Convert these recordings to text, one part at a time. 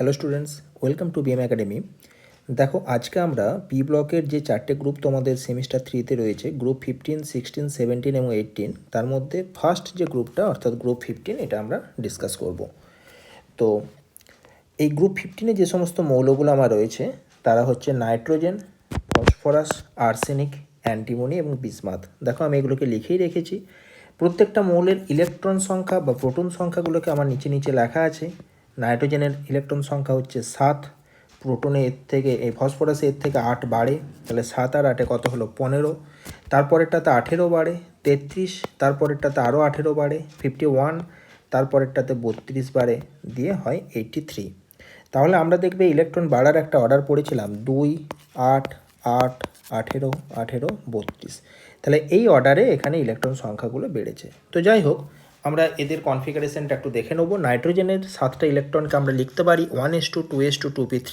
Hello students, welcome to BM academy. দেখো, আজকে আমরা পি ব্লকের যে 4টে গ্রুপ তোমাদের সেমিস্টার 3তে রয়েছে, গ্রুপ 15, 16, 17 এবং 18, তার মধ্যে ফার্স্ট যে গ্রুপটা অর্থাৎ গ্রুপ 15 এটা আমরা ডিসকাস করব। তো এই গ্রুপ 15-এ যে সমস্ত মৌলগুলো আমার রয়েছে তারা হচ্ছে নাইট্রোজেন, ফসফরাস, আর্সেনিক, অ্যান্টিমনি এবং বিসমাথ। দেখো, আমি এগুলোকে লিখেই রেখেছি। প্রত্যেকটা মৌলের ইলেকট্রন সংখ্যা বা প্রোটন সংখ্যাগুলোকে আমার নিচে নিচে লেখা আছে। নাইট্রোজেনের ইলেকট্রন সংখ্যা হচ্ছে 7, প্রোটনে এর থেকে এই ফসফরাসে এর থেকে 8 বাড়ে, তাহলে 7 আর 8 কত হলো 15, তারপরেরটাতে 18 বাড়ে 33, তারপরেরটাতে আরও 18 বাড়ে 51, তারপরেরটাতে 32 বাড়ে দিয়ে হয় 83। তাহলে আমরা দেখবে ইলেকট্রন বাড়ার একটা অর্ডার পড়েছিলাম 2, 8, 8, 18, 18, 32। তাহলে এই অর্ডারে এখানে ইলেকট্রন সংখ্যাগুলো বেড়েছে। তো যাই হোক, আমরা এদের কনফিগারেশনটা একটু দেখে নেব। নাইট্রোজেনের 7টা ইলেকট্রনকে আমরা লিখতে পারি 1s2, 2s2, 2p3।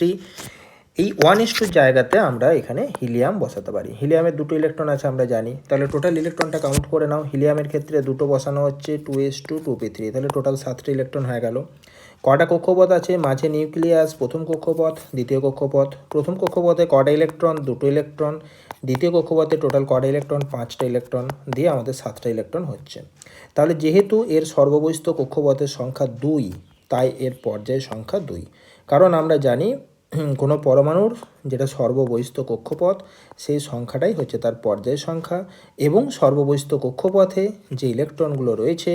এই 1s2 জায়গাতে আমরা এখানে হিলিয়াম বসাতে পারি। হিলিয়ামের 2টো ইলেকট্রন আছে আমরা জানি, তাহলে টোটাল ইলেকট্রনটা কাউন্ট করে নাও। হিলিয়ামের ক্ষেত্রে 2টো বসানো হচ্ছে 2s2, 2p3, তাহলে টোটাল 7টা ইলেকট্রন হয়ে গেল। কটা কক্ষপথ আছে? মাঝে নিউক্লিয়াস, প্রথম কক্ষপথ, দ্বিতীয় কক্ষপথ। প্রথম কক্ষপথে কটা ইলেকট্রন? 2টো ইলেকট্রন। দ্বিতীয় কক্ষপথে টোটাল কটা ইলেকট্রন? 5টা ইলেকট্রন দিয়ে আমাদের 7টা ইলেকট্রন হচ্ছে। তাহলে যেহেতু এর সর্ববহিস্থ কক্ষপথের সংখ্যা 2, তাই এর পর্যায় সংখ্যা 2। কারণ আমরা জানি কোনো পরমাণুর যেটা সর্ববহিস্থ কক্ষপথ সেই সংখ্যাটাই হচ্ছে তার পর্যায় সংখ্যা, এবং সর্ববহিস্থ কক্ষপথে যে ইলেকট্রনগুলো রয়েছে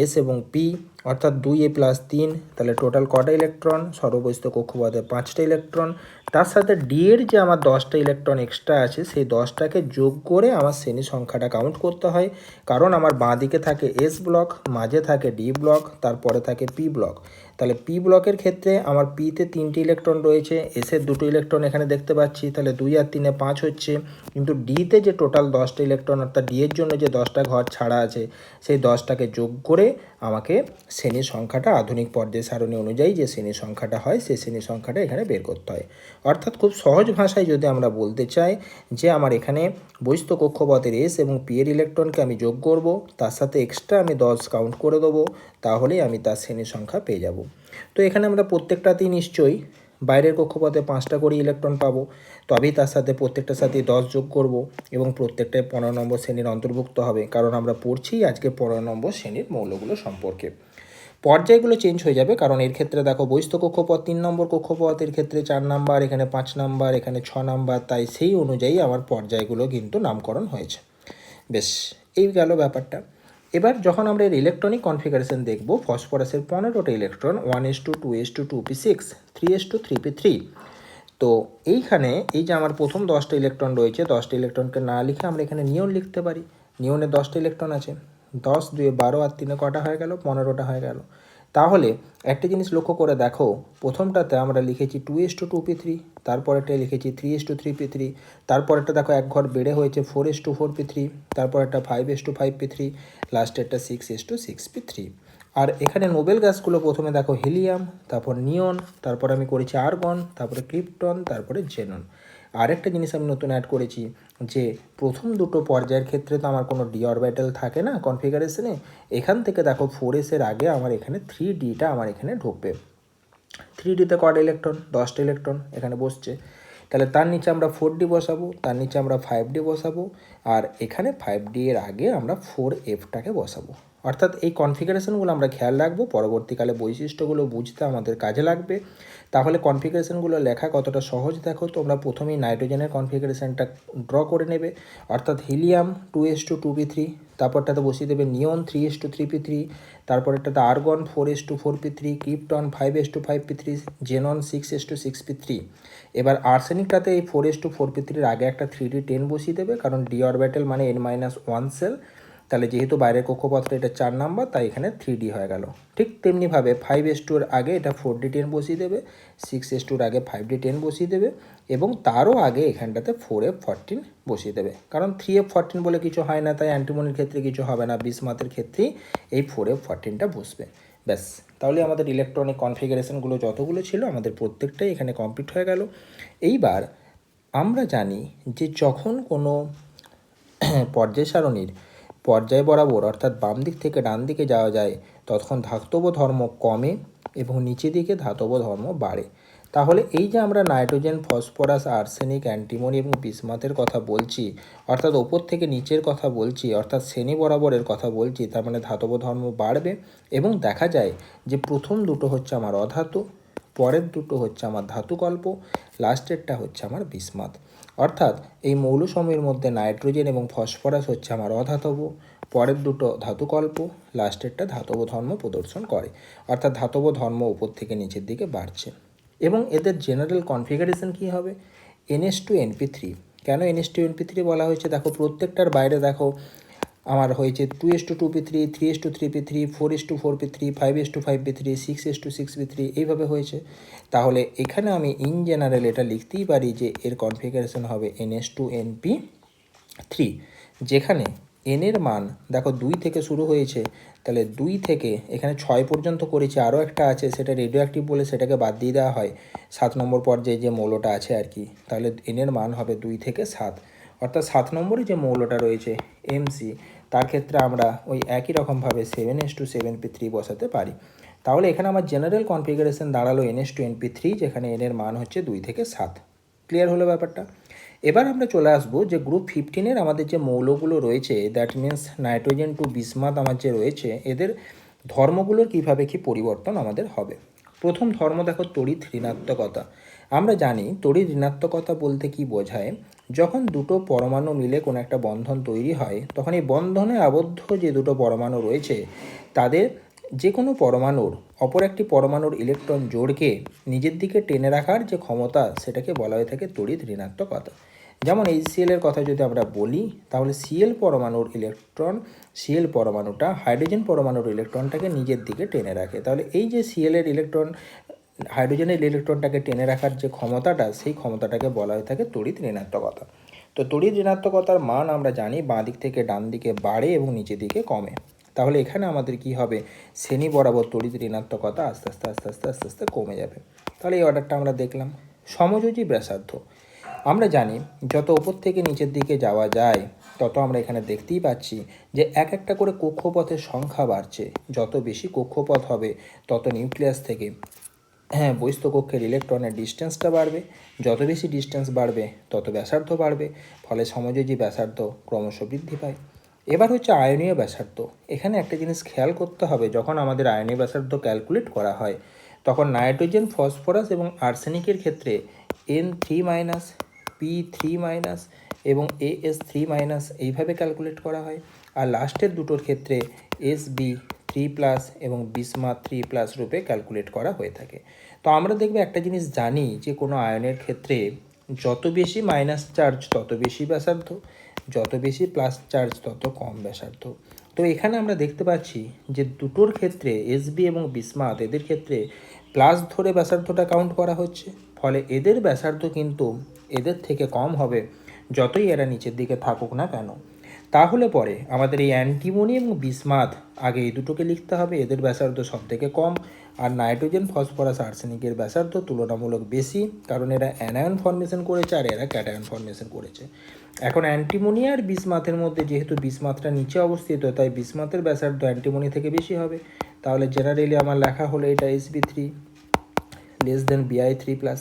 এস এবং পি, অর্থাৎ 2a+3, তাহলে টোটাল কটা ইলেকট্রন? সর্ববহিস্থ কক্ষপথে 5টা ইলেকট্রন। তার সাথে ডি এর যে আমার 10টা ইলেকট্রন এক্সট্রা আছে সেই 10টাকে যোগ করে আমার শ্রেণী সংখ্যাটা কাউন্ট করতে হয়। কারণ আমার বাঁ দিকে থাকে এস ব্লক, মাঝে থাকে ডি ব্লক, তারপরে থাকে পি ব্লক। তাহলে পি ব্লকের ক্ষেত্রে আমার পিতে 3টে ইলেকট্রন রয়েছে, এসের 2টো ইলেকট্রন এখানে দেখতে পাচ্ছি, তাহলে 2 আর 3 5 হচ্ছে। কিন্তু ডিতে যে টোটাল 10টা ইলেকট্রন অর্থাৎ ডি এর জন্য যে 10টা ঘর ছাড়া আছে সেই 10টাকে যোগ করে আমাকে শ্রেণীর সংখ্যাটা আধুনিক পর্যায় সারণী অনুযায়ী যে শ্রেণীর সংখ্যাটা হয় সেই শ্রেণীর সংখ্যাটা এখানে বের করতে হয়। অর্থাৎ খুব সহজ ভাষায় যদি আমরা বলতে চাই যে আমার এখানে বহিস্থ কক্ষপথের এস এবং পি এর ইলেকট্রনকে আমি যোগ করব, তার সাথে এক্সট্রা আমি 10 কাউন্ট করে দেবো, তাহলেই আমি তার শ্রেণীর সংখ্যা পেয়ে যাব। তো এখানে আমরা প্রত্যেকটাতেই নিশ্চয়ই বাইরের কক্ষপথে 5টা করে ইলেকট্রন পাবো, তবেই তার সাথে প্রত্যেকটার সাথে 10 যোগ করব এবং প্রত্যেকটাই 15 নম্বর শ্রেণীর অন্তর্ভুক্ত হবে, কারণ আমরা পড়ছি আজকে 15 নম্বর শ্রেণীর মৌলগুলো সম্পর্কে। পর্যায়গুলো চেঞ্জ হয়ে যাবে, কারণ এর ক্ষেত্রে দেখো বহিস্থ কক্ষপথ 3 নম্বর কক্ষপথ, এর ক্ষেত্রে 4 নাম্বার, এখানে 5 নাম্বার, এখানে 6 নাম্বার, তাই সেই অনুযায়ী আমার পর্যায়গুলো কিন্তু নামকরণ হয়েছে। বেশ, এই গেল ব্যাপারটা। এবার যখন আমরা এর ইলেকট্রনিক কনফিগারেশন দেখব, ফসফরাসের 15টা electron 1s2, 2s2, 2p6, 3s2, 3p3। তো এইখানে এই যে আমার প্রথম 10টা ইলেকট্রন রয়েছে, 10টা ইলেকট্রনকে না লিখে আমরা এখানে নিয়ন লিখতে পারি। নিয়নের 10টা ইলেকট্রন আছে, 10, 2, 12 আর 3 কটা হয়ে গেল? 15টা হয়ে গেল। তাহলে একটা জিনিস লক্ষ্য করে দেখো, প্রথমটাতে আমরা লিখেছি 2s2, 2p3, তারপরেটা লিখেছি 3s2, 3p3, তারপরেটা দেখো এক ঘর বেড়ে হয়েছে 4s2, 4p3, তারপরেটা 5s2, 5p3, লাস্টেরটা 6s2, 6p3। আর এখানে নোবেল গ্যাসগুলো প্রথমে দেখো হিলিয়াম, তারপর নিয়ন, তারপর আমি করেছি আর্গন, তারপরে ক্রিপ্টন, তারপরে জেনন। আরেকটা জিনিস আমি নতুন অ্যাড করেছি যে প্রথম দুটো পর্যায়ের ক্ষেত্রে তো আমার কোনো ডি অরবিটাল থাকে না কনফিগারেশনে। এখান থেকে দেখো 4s এর আগে আমার এখানে 3dটা আমার এখানে ঢুকবে। 3dতে কটা ইলেকট্রন? 10টা ইলেকট্রন এখানে বসছে। তাহলে তার নিচে আমরা 4d বসাবো, তার নিচে আমরা 5d বসাবো, আর এখানে 5d এর আগে আমরা 4fটাকে বসাবো। অর্থাৎ এই কনফিগারেশনগুলো আমরা খেয়াল রাখবো, পরবর্তীকালে বৈশিষ্ট্যগুলো বুঝতে আমাদের কাজে লাগবে। তাহলে কনফিগারেশনগুলো লেখা কতটা সহজ দেখো, তোমরা প্রথমেই নাইট্রোজেনের কনফিগারেশনটা ড্র করে নেবে, অর্থাৎ হিলিয়াম 2s2, 2p3, তারপরটাতে বসিয়ে দেবে নিয়ন 3s2, 3p3, তারপরেরটাতে argon 4s2, 4p3, krypton 5s2, 5p3, xenon 6s2, 6p3। এবার আর্সেনিকটাতে এই 4s2, 4p3-র আগে একটা 3d10 বসিয়ে দেবে, কারণ ডি অরবিটাল মানে n-1 সেল। তাহলে যেহেতু বাইরের কক্ষপথটা এটা 4 নাম্বার, তাই এখানে 3d হয়ে গেল। ঠিক তেমনিভাবে 5s2-র আগে এটা 4d10 বসিয়ে দেবে, 6s2-র আগে 5d10 বসিয়ে দেবে, এবং তারও আগে এখানটাতে 4f14 বসিয়ে দেবে, কারণ 3f14 বলে কিছু হয় না, তাই অ্যান্টিমনির ক্ষেত্রে কিছু হবে না, বিসমাথের ক্ষেত্রেই এই 4f14টা বসবে। ব্যাস, তাহলে আমাদের ইলেকট্রনিক কনফিগারেশনগুলো যতগুলো ছিল আমাদের প্রত্যেকটাই এখানে কমপ্লিট হয়ে গেল। এইবার আমরা জানি যে যখন কোনো পর্যায় সারণীর পর্যায় বরাবর অর্থাৎ বাম দিক থেকে ডান দিকে যাওয়া যায়, তখন ধাতব ধর্ম কমে এবং নিচে দিকে ধাতব ধর্ম বাড়ে। তাহলে এই যে আমরা নাইট্রোজেন, ফসফরাস, আর্সেনিক, অ্যান্টিমনি এবং বিসমাথের কথা বলছি, অর্থাৎ ওপর থেকে নিচের কথা বলছি, অর্থাৎ শ্রেণী বরাবরের কথা বলছি, তার মানে ধাতব ধর্ম বাড়বে। এবং দেখা যায় যে প্রথম দুটো হচ্ছে আমার অধাতু, পরের দুটো হচ্ছে আমার ধাতুকল্প, লাস্টেরটা হচ্ছে আমার বিসমাথ। অর্থাৎ এই মৌলসমূহের মধ্যে নাইট্রোজেন এবং ফসফরাস হচ্ছে আমার অধাতব, পরের দুটো ধাতুকল্প, লাস্টেরটা ধাতব ধর্ম প্রদর্শন করে। অর্থাৎ ধাতব ধর্ম উপর থেকে নিচের দিকে বাড়ছে। এবং এদের জেনারেল কনফিগারেশন কী হবে? NH2NP3। কেন NH2NP3 বলা হয়েছে? দেখো প্রত্যেকটার বাইরে দেখো আমার হয়েছে 2:2p3, 3:3p3, 4:4p3, 5:5p3, 6:6p3 এইভাবে হয়েছে। তাহলে এখানে আমি ইন জেনারেল এটা লিখতেই পারি যে এর কনফিগারেশন হবে NH2NP3, যেখানে এনের মান দেখো 2 থেকে শুরু হয়েছে, তাহলে 2 থেকে এখানে 6 পর্যন্ত করেছি, আরও একটা আছে সেটা রেডিও অ্যাক্টিভ বলে সেটাকে বাদ দিয়ে দেওয়া হয় 7 নম্বর পর্যায়ে যে মৌলটা আছে আর কি। তাহলে এনের মান হবে 2 থেকে 7, অর্থাৎ 7 নম্বরে যে মৌলটা রয়েছে MC, তার ক্ষেত্রে আমরা ওই একই রকমভাবে 7:7p3 বসাতে পারি। তাহলে এখানে আমার জেনারেল কনফিগারেশন দাঁড়ালো NH2NP3, যেখানে এনের মান হচ্ছে 2 থেকে 7। ক্লিয়ার হলো ব্যাপারটা? এবার আমরা চলে আসবো যে গ্রুপ 15-এর আমাদের যে মৌলগুলো রয়েছে, that means nitrogen to bismuth আমার যে রয়েছে, এদের ধর্মগুলোর কীভাবে কী পরিবর্তন আমাদের হবে। প্রথম ধর্ম দেখো তড়িৎ ঋণাত্মকতা। আমরা জানি তড়িৎ ঋণাত্মকতা বলতে কি বোঝায়? যখন দুটো পরমাণু মিলে কোনো একটা বন্ধন তৈরি হয়, তখন এই বন্ধনে আবদ্ধ যে দুটো পরমাণু রয়েছে, তাদের যে কোনো পরমাণুর অপর একটি পরমাণুর ইলেকট্রন জোড়কে নিজের দিকে টেনে রাখার যে ক্ষমতা, সেটাকে বলা হয়ে থাকে তড়িৎ ঋণাত্মকতা। যেমন HCl এর কথা যদি আমরা বলি, তাহলে Cl পরমাণুর ইলেকট্রন, Cl পরমাণুটা হাইড্রোজেন পরমাণুর ইলেকট্রনটাকে নিজের দিকে টেনে রাখে। তাহলে এই যে Cl এর ইলেকট্রন হাইড্রোজেনের ইলেকট্রনটাকে টেনে রাখার যে ক্ষমতাটা, সেই ক্ষমতাটাকে বলা হয়ে থাকে তড়িৎ ঋণাত্মকতা। তো তড়িৎ ঋণাত্মকতার মান আমরা জানি বাঁ দিক থেকে ডান দিকে বাড়ে এবং নিচের দিকে কমে। তাহলে এখানে আমাদের কি হবে? শ্রেণী বরাবর তড়িৎ ঋণাত্মকতা আস্তে আস্তে আস্তে আস্তে আস্তে আস্তে কমে যাবে। তাহলে এই অর্ডারটা আমরা দেখলাম। সমযোজী ব্যাসার্ধ। আমরা জানি যত ওপর থেকে নিচের দিকে যাওয়া যায়, তত আমরা এখানে দেখতেই পাচ্ছি যে এক একটা করে কক্ষপথের সংখ্যা বাড়ছে। যত বেশি কক্ষপথ হবে, তত নিউক্লিয়াস থেকে বহিস্থ কক্ষের ইলেকট্রনের ডিস্টেন্সটা বাড়বে। যত বেশি ডিস্টেন্স বাড়বে, তত ব্যাসার্ধ বাড়বে। ফলে সমযোজী ব্যাসার্ধ ক্রমশ বৃদ্ধি পায়। এবার হচ্ছে আয়নীয় ব্যাসার্ধ। এখানে একটা জিনিস খেয়াল করতে হবে, যখন আমাদের আয়নীয় ব্যাসার্ধ ক্যালকুলেট করা হয়, তখন নাইট্রোজেন, ফসফরাস এবং আর্সেনিকের ক্ষেত্রে N3-, P3- এবং AS3- এইভাবে ক্যালকুলেট করা হয়। আর লাস্টের দুটোর ক্ষেত্রে Sb3+ এবং বিসমাথ3+ রূপে ক্যালকুলেট করা হয়ে থাকে। তো আমরা দেখবে একটা জিনিস জানি যে কোনো আয়নের ক্ষেত্রে যত বেশি মাইনাস চার্জ তত বেশি ব্যাসার্ধ, যত বেশি প্লাস চার্জ তত কম ব্যাসার্ধ। তো এখানে আমরা দেখতে পাচ্ছি যে দুটোর ক্ষেত্রে Sb এবং বিসমাথ, এদের ক্ষেত্রে প্লাস ধরে ব্যাসার্ধটা কাউন্ট করা হচ্ছে। ফলে এদের ব্যাসার্ধ কিন্তু এদের থেকে কম হবে, যতই এরা নিচের দিকে থাকুক না কেন। তাহলে পরে আমাদের এই অ্যান্টিমনি এবং বিসমাথ, আগে এই দুটোকে লিখতে হবে, এদের ব্যাসার্ধ সব থেকে কম। আর নাইট্রোজেন, ফসফরাস, আর্সেনিকের ব্যাসার্ধ তুলনামূলক বেশি, কারণ এরা অ্যানায়ন ফর্মেশন করেছে আর এরা ক্যাটায়ন ফর্মেশন করেছে। এখন অ্যান্টিমনি আর বিসমাথের মধ্যে যেহেতু বিসমাথটা নিচে অবস্থিত, তাই বিসমাথের ব্যাসার্ধ অ্যান্টিমনি থেকে বেশি হবে। তাহলে জেনারেলি আমার লেখা হলো এটা Sb3 Bi3+।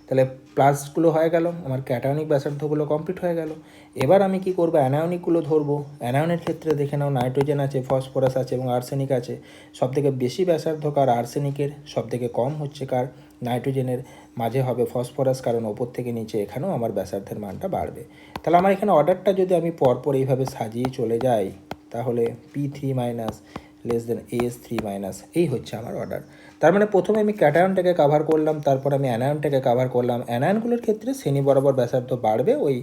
তাহলে প্লাসগুলো হয়ে গেল, আমার ক্যাটায়নিক ব্যাসার্ধগুলো কমপ্লিট হয়ে গেল। এবার আমি কি করব? অ্যানায়নিকগুলো ধরবো। অ্যানায়নের ক্ষেত্রে দেখে নাও নাইট্রোজেন আছে, ফসফরাস আছে এবং আর্সেনিক আছে। সবথেকে বেশি ব্যাসার্ধ কার? আর্সেনিকের। সবথেকে কম হচ্ছে কার? নাইট্রোজেনের। মাঝে হবে ফসফরাস, কারণ ওপর থেকে নিচে এখানেও আমার ব্যাসার্ধের মানটা বাড়বে। তাহলে আমার এখানে অর্ডারটা যদি আমি পরপর এইভাবে সাজিয়ে চলে যাই, তাহলে P3- AS3-, এই হচ্ছে আমার অর্ডার। তার মানে প্রথমে আমি ক্যাটায়নটাকে কাভার করলাম, তারপর আমি অ্যানায়নটাকে কাভার করলাম। অ্যানায়নগুলোর ক্ষেত্রে শ্রেণী বরাবর ব্যাসার্ধ বাড়বে, ওই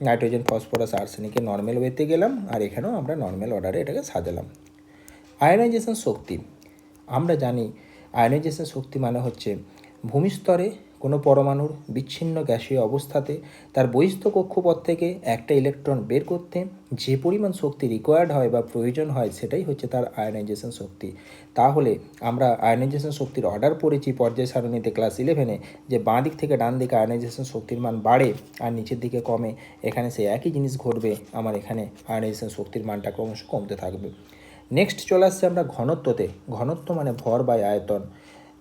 নাইট্রোজেন, ফসফরাস, আর্সেনিকে নর্মাল ওয়েতে গেলাম, আর এখানেও আমরা নর্মাল অর্ডারে এটাকে সাজালাম। আয়নাইজেশন শক্তি। আমরা জানি আয়নাইজেশন শক্তি মানে হচ্ছে ভূমিস্তরে কোনো পরমাণুর বিচ্ছিন্ন গ্যাসীয় অবস্থাতে তার বহিস্থ কক্ষপথ থেকে একটা ইলেকট্রন বের করতে যে পরিমাণ শক্তি রিকোয়ার্ড হয় বা প্রয়োজন হয়, সেটাই হচ্ছে তার আয়নাইজেশন শক্তি। তাহলে আমরা আয়নাইজেশন শক্তির অর্ডার পড়েছি পর্যায় সারণীতে ক্লাস 11-এ, যে বাঁ দিক থেকে ডান দিকে আয়নাইজেশন শক্তির মান বাড়ে আর নিচের দিকে কমে। এখানে সেই একই জিনিস ঘটবে, আমার এখানে আয়নাইজেশন শক্তির মানটা ক্রমশ কমতে থাকবে। নেক্সট চলে আসছে আমরা ঘনত্বতে। ঘনত্ব মানে ভর বা আয়তন।